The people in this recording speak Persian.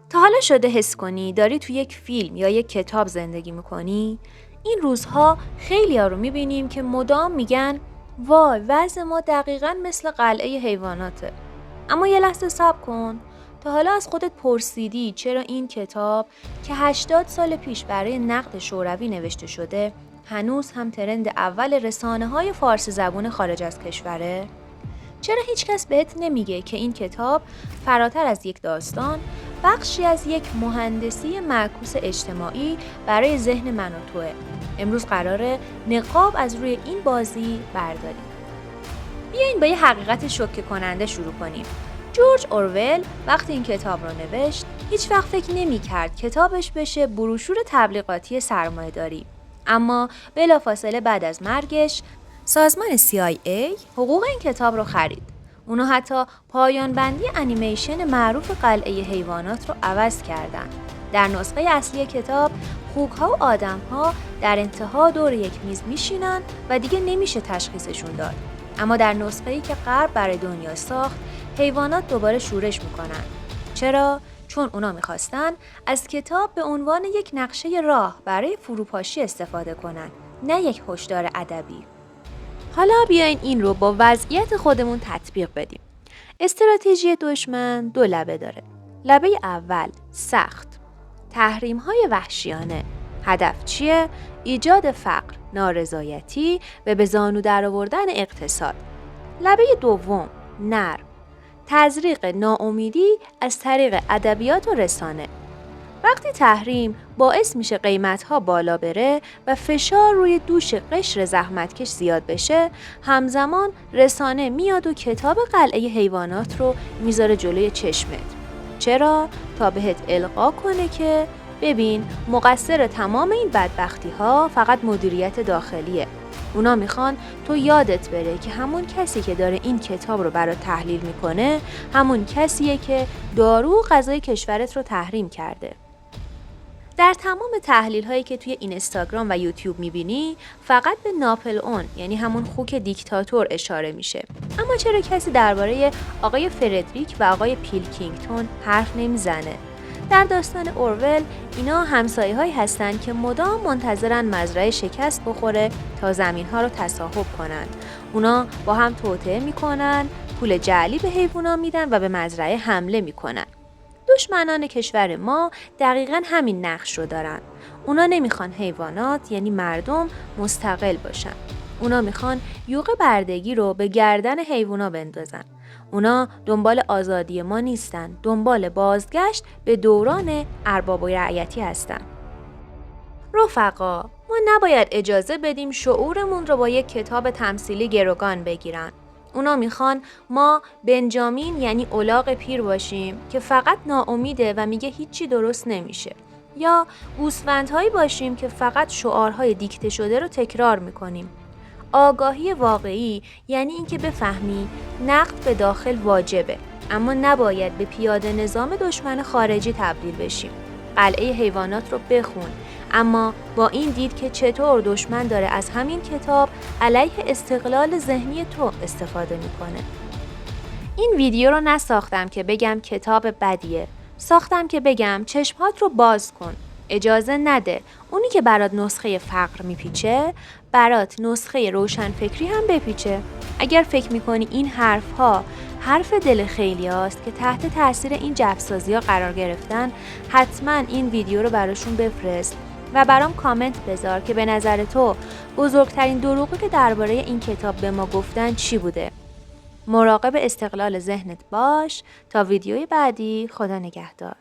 تا حالا شده حس کنی داری توی یک فیلم یا یک کتاب زندگی میکنی؟ این روزها خیلی ها رو میبینیم که مدام میگن وای وضع ما دقیقاً مثل قلعه حیواناته. اما یه لحظه صبر کن. تا حالا از خودت پرسیدی چرا این کتاب که 80 سال پیش برای نقد شوروی نوشته شده هنوز هم ترند اول رسانه‌های فارسی زبون خارج از کشوره؟ چرا هیچکس بهت نمیگه که این کتاب فراتر از یک داستان بخشی از یک مهندسی معکوس اجتماعی برای ذهن من و توه؟ امروز قراره نقاب از روی این بازی برداریم. بیاین با یه حقیقت شوکه کننده شروع کنیم. جورج اورول وقتی این کتاب رو نوشت هیچ وقت فکر نمی‌کرد کتابش بشه بروشور تبلیغاتی سرمایه‌داری. اما بلافاصله بعد از مرگش سازمان CIA حقوق این کتاب رو خرید. اونا حتی پایان بندی انیمیشن معروف قلعه حیوانات رو عوض کردن. در نسخه اصلی کتاب خوک‌ها و آدم‌ها در انتها دور یک میز میشینن و دیگه نمیشه تشخیصشون داد. اما در نسخه‌ای که غرب برای دنیا ساخت، حیوانات دوباره شورش میکنن. چرا؟ چون اونا میخواستن از کتاب به عنوان یک نقشه راه برای فروپاشی استفاده کنن، نه یک هشدار ادبی. حالا بیاین این رو با وضعیت خودمون تطبیق بدیم. استراتژی دشمن دو لبه داره. لبه اول سخت، تحریم‌های وحشیانه. هدف چیه؟ ایجاد فقر، نارضایتی و به زانو درآوردن اقتصاد. لبه دوم نرم، تزریق ناامیدی از طریق ادبیات و رسانه. وقتی تحریم باعث میشه قیمت‌ها بالا بره و فشار روی دوش قشر زحمتکش زیاد بشه، همزمان رسانه میاد و کتاب قلعه حیوانات رو میذاره جلوی چشمت. چرا؟ تا بهت القا کنه که ببین مقصر تمام این بدبختی‌ها فقط مدیریت داخلیه. اونا میخوان تو یادت بره که همون کسی که داره این کتاب رو برات تحلیل میکنه همون کسیه که دارو و غذای کشورت رو تحریم کرده. در تمام تحلیل هایی که توی اینستاگرام و یوتیوب میبینی فقط به ناپلئون یعنی همون خوک دیکتاتور اشاره میشه. اما چرا کسی درباره آقای فردریک و آقای پیلکینگتون حرف نمیزنه؟ در داستان اورول اینا همسایه هایی هستن که مدام منتظرن مزرعه شکست بخوره تا زمین ها رو تصاحب کنن. اونا با هم توطئه میکنن، پول جعلی به حیوونا میدن و به مزرعه حمله میکنن. دشمنان کشور ما دقیقاً همین نقش رو دارن. اونا نمیخوان حیوانات یعنی مردم مستقل باشن. اونا میخوان یوغ بردگی رو به گردن حیوونا بندازن. اونا دنبال آزادی ما نیستن، دنبال بازگشت به دوران ارباب و رعیتی هستن. رفقا، ما نباید اجازه بدیم شعورمون رو با یک کتاب تمثیلی گروگان بگیرن. اونا میخوان ما بنجامین یعنی الاغ پیر باشیم که فقط ناامیده و میگه هیچی درست نمیشه، یا گوسفندهایی باشیم که فقط شعارهای دیکته شده رو تکرار میکنیم. آگاهی واقعی یعنی اینکه بفهمی نقد به داخل واجبه، اما نباید به پیاده نظام دشمن خارجی تبدیل بشیم. قلعه حیوانات رو بخون، اما با این دید که چطور دشمن داره از همین کتاب علیه استقلال ذهنی تو استفاده میکنه. این ویدیو رو نساختم که بگم کتاب بدیه، ساختم که بگم چشمات رو باز کن. اجازه نده اونی که برات نسخه فقر میپیچه برات نسخه روشنفکری هم بپیچه. اگر فکر میکنی این حرف دل خیلی هاست که تحت تاثیر این جفسازی ها قرار گرفتن، حتما این ویدیو رو براشون بفرست و برام کامنت بذار که به نظر تو بزرگترین دروغی که درباره این کتاب به ما گفتن چی بوده. مراقب استقلال ذهنت باش. تا ویدیوی بعدی، خدا نگهدار.